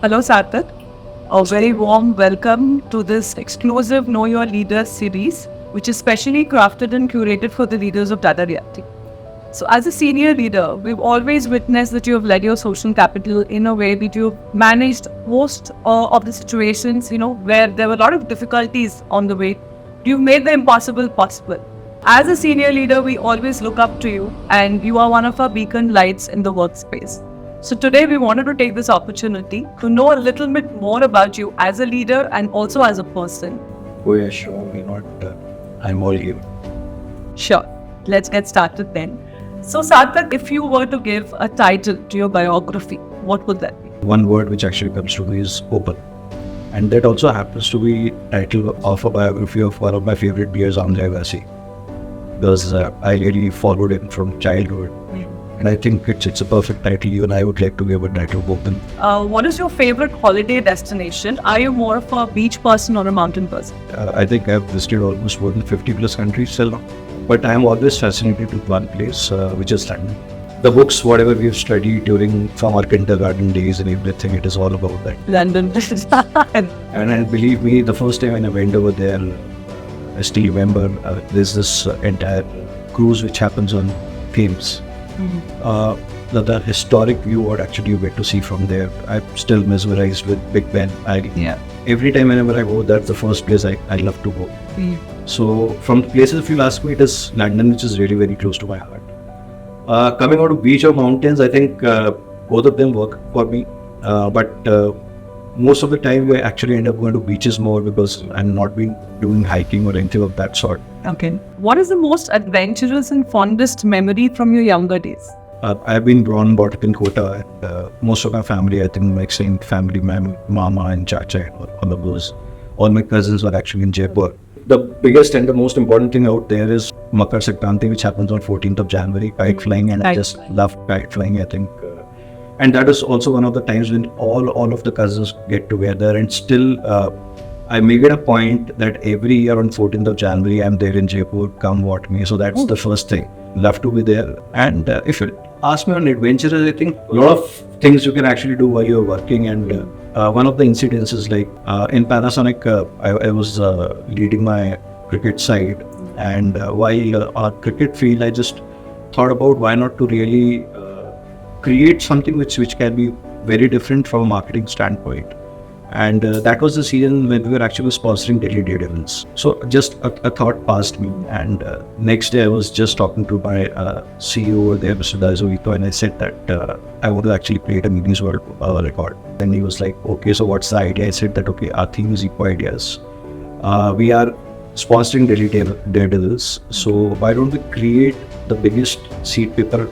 Hello, Sarthak. A very warm welcome to this exclusive Know Your Leaders series, which is specially crafted and curated for the leaders of Data Reality. So, as a senior leader, we've always witnessed that you have led your social capital in a way that you've managed most of the situations, where there were a lot of difficulties on the way. You've made the impossible possible. As a senior leader, we always look up to you, and you are one of our beacon lights in the workspace. So today we wanted to take this opportunity to know a little bit more about you as a leader and also as a person. Oh yeah, sure. Why not? I'm all you. Sure. Let's get started then. So Sarthak, if you were to give a title to your biography, what would that be? One word which actually comes to me is open. And that also happens to be title of a biography of one of my favorite beers, Andre Agassi. Because I really followed him from childhood. And I think it's a perfect title. Even I would like to give a title open. What is your favorite holiday destination? Are you more of a beach person or a mountain person? I think I've visited almost more than 50 plus countries till now. But I'm always fascinated with one place, which is London. The books, whatever we've studied during from our kindergarten days and everything, it is all about that. London. And believe me, the first time when I went over there, I still remember there's this entire cruise which happens on Thames. The historic view what actually you get to see from there. I'm still mesmerized with Big Ben. Every time whenever I go, that's the first place I love to go. So from the places, if you ask me, it is London, which is really very close to my heart. Coming out of beach or mountains, I think both of them work for me. But most of the time, we actually end up going to beaches more because I'm not been doing hiking or anything of that sort. Okay. What is the most adventurous and fondest memory from your younger days? I've been born brought up in Kota, and most of my family, I think my same family, my mama and chacha and all of those. All my cousins were actually in Jaipur. The biggest and the most important thing out there is Makar Sankranti, which happens on 14th of January, kite flying, and I just love kite flying, I think. And that is also one of the times when all of the cousins get together, and still I make it a point that every year on 14th of January, I'm there in Jaipur, come what me. So that's the first thing. Love to be there. And if you ask me on adventures, I think a lot of things you can actually do while you're working. And one of the incidences, like in Panasonic, I was leading my cricket side. And while our cricket field, I just thought about why not to really create something which can be very different from a marketing standpoint. And that was the season when we were actually sponsoring Delhi Daredevils. So just a thought passed me, and next day I was just talking to my CEO over there, Mr. Dazovito, and I said that I want to actually create a Guinness World record. And he was like, okay, so what's the idea? I said that, okay, our theme is Eco Ideas. We are sponsoring Delhi Daredevils, so why don't we create the biggest seed paper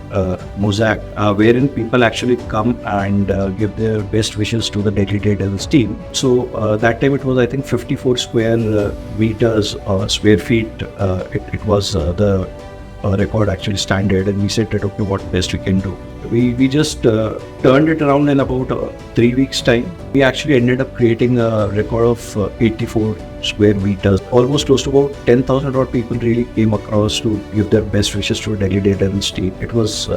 mosaic wherein people actually come and give their best wishes to the Delhi Daredevils team. So that time it was, I think, 54 square meters or square feet. It was the record actually standard, and we said that, okay, what best we can do. We just turned it around in about 3 weeks time. We actually ended up creating a record of 84 square meters. Almost close to about 10,000 odd people really came across to give their best wishes to a Delhi Daredevils team. It was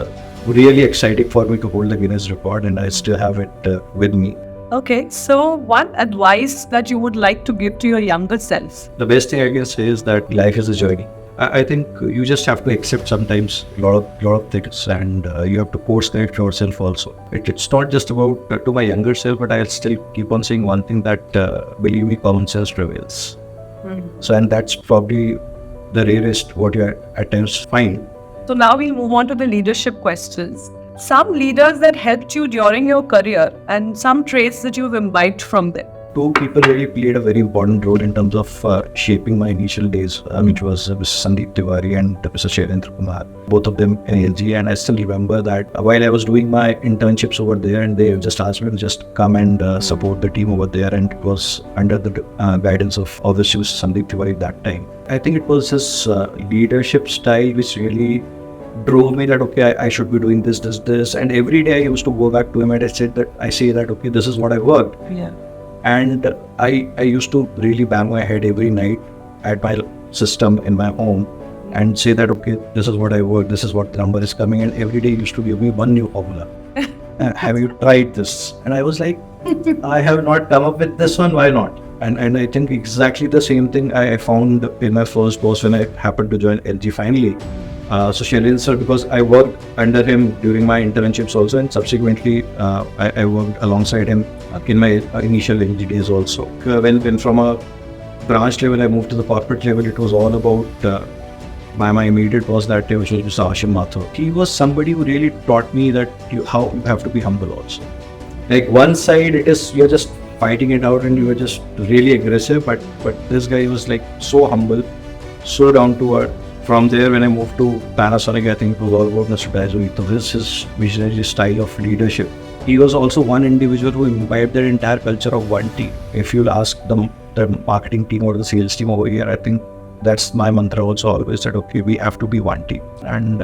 really exciting for me to hold the Guinness record, and I still have it with me. Okay, so what advice that you would like to give to your younger self? The best thing I can say is that life is a journey. I think you just have to accept sometimes a lot of things, and you have to course correct yourself also. It's not just about to my younger self, but I'll still keep on saying one thing, that believe me, common sense prevails. So, and that's probably the rarest what you at times find. So now we'll move on to the leadership questions. Some leaders that helped you during your career and some traits that you've imbibed from them. Two people really played a very important role in terms of shaping my initial days, which was Mr. Sandeep Tiwari and Mr. Shailendra Kumar, both of them in LG. And I still remember that while I was doing my internships over there, and they just asked me to just come and support the team over there, and it was under the guidance of obviously Mr. Sandeep Tiwari at that time. I think it was his leadership style which really drove me that, okay, I should be doing this. And every day I used to go back to him and I say that, okay, this is what I worked. Yeah. And I used to really bang my head every night at my system in my home and say that, okay, this is what I work, this is what the number is coming, and every day used to give me one new formula. Have you tried this? And I was like, I have not come up with this one, why not? And I think exactly the same thing I found in my first boss when I happened to join LG finally. So Shailendra sir, because I worked under him during my internships also, and subsequently I worked alongside him in my initial LG days also. When from a branch level I moved to the corporate level, it was all about my immediate boss that day, which was Mr. Ashim Mathur. He was somebody who really taught me that how you have to be humble also. Like one side it is you're just fighting it out and you were just really aggressive, but this guy was like so humble, so down to earth. From there, when I moved to Panasonic, I think it was all about Mr. Daizo. So this is his visionary style of leadership. He was also one individual who imbibed the entire culture of one team. If you'll ask the marketing team or the sales team over here, I think that's my mantra also always, that okay, we have to be one team. And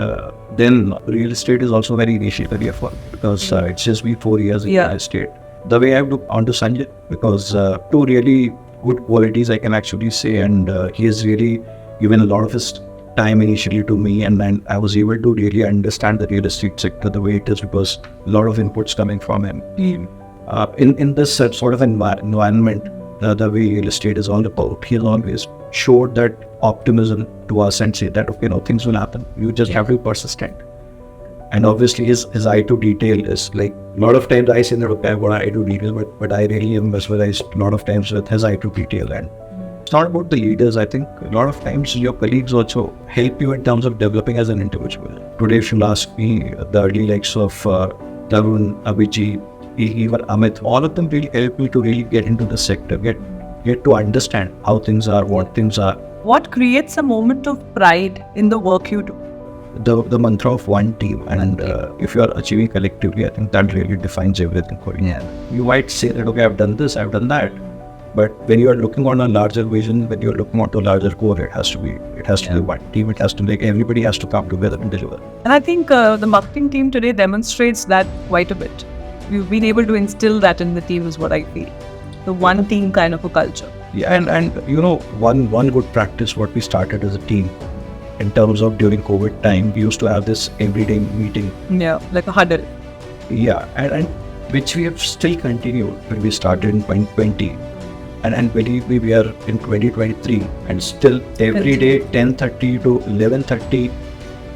then real estate is also very initial career for me, because it's just been 4 years in real estate. The way I have looked onto Sanjay, because two really good qualities I can actually say, and he has really given a lot of his time initially to me, and then I was able to really understand the real estate sector the way it is, because a lot of inputs coming from him. In this sort of environment, the way real estate is all about, he has always showed that optimism to us and say that okay, no, things will happen. You just have to be persistent. And obviously his eye to detail is like, a lot of times I say that okay, I've got eye to detail, but I really am mesmerized a lot of times with his eye to detail. And it's not about the leaders. I think a lot of times your colleagues also help you in terms of developing as an individual. Today, if you'll ask me, the early likes of Tarun, Abhijit, even Amit, all of them really help me to really get into the sector, get to understand how things are, what things are. What creates a moment of pride in the work you do? The mantra of one team, and if you are achieving collectively, I think that really defines everything for you. You might say that okay, I've done this, I've done that. But when you are looking on a larger vision, when you are looking on a larger core, it has to be one team. It has to everybody has to come together and deliver. And I think the marketing team today demonstrates that quite a bit. We've been able to instill that in the team is what I feel. The one team kind of a culture. Yeah, and you know, one good practice what we started as a team in terms of during COVID time, we used to have this everyday meeting. Yeah, like a huddle. Yeah, and which we have still continued when we started in 2020. And believe me, we are in 2023, and still every day 10:30 to 11:30,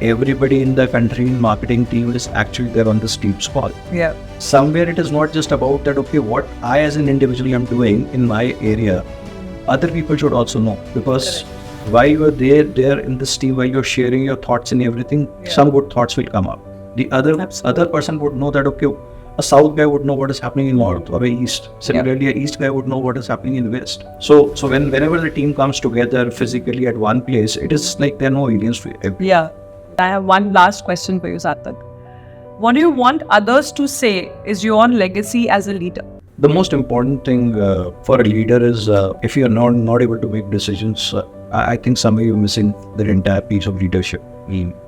everybody in the country in marketing team is actually there on this Teams call. Yeah. Somewhere it is not just about that, okay, what I as an individual am doing in my area, other people should also know, because while you are there in this team, while you're sharing your thoughts and everything, some good thoughts will come up. The other person would know that, okay, a South guy would know what is happening in North or East. Similarly, an East guy would know what is happening in West. So whenever the team comes together physically at one place, it is like there are no aliens to everyone. Yeah. I have one last question for you, Sarthak. What do you want others to say is your legacy as a leader? The most important thing for a leader is if you are not able to make decisions, I think somewhere you're missing the entire piece of leadership.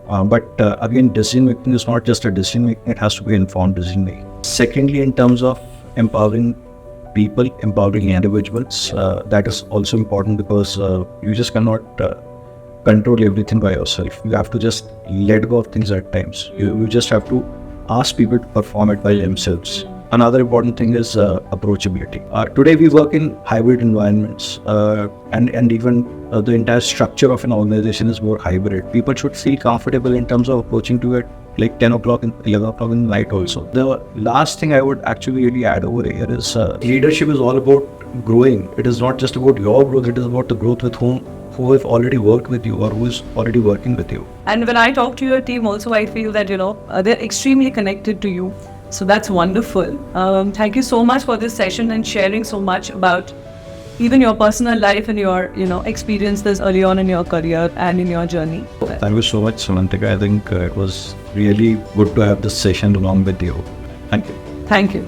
But again, decision making is not just a decision making, it has to be informed decision making. Secondly, in terms of empowering people, empowering individuals, that is also important, because you just cannot control everything by yourself. You have to just let go of things at times. You just have to ask people to perform it by themselves. Another important thing is approachability. Today we work in hybrid environments, and even the entire structure of an organization is more hybrid. People should feel comfortable in terms of approaching to it like 10 o'clock and 11 o'clock in the night also. The last thing I would actually really add over here is leadership is all about growing. It is not just about your growth, it is about the growth with who have already worked with you or who is already working with you. And when I talk to your team also, I feel that, they're extremely connected to you. So that's wonderful. Thank you so much for this session and sharing so much about even your personal life and your, experiences early on in your career and in your journey. Thank you so much, Samantika. I think it was really good to have this session along with you. Thank you. Thank you.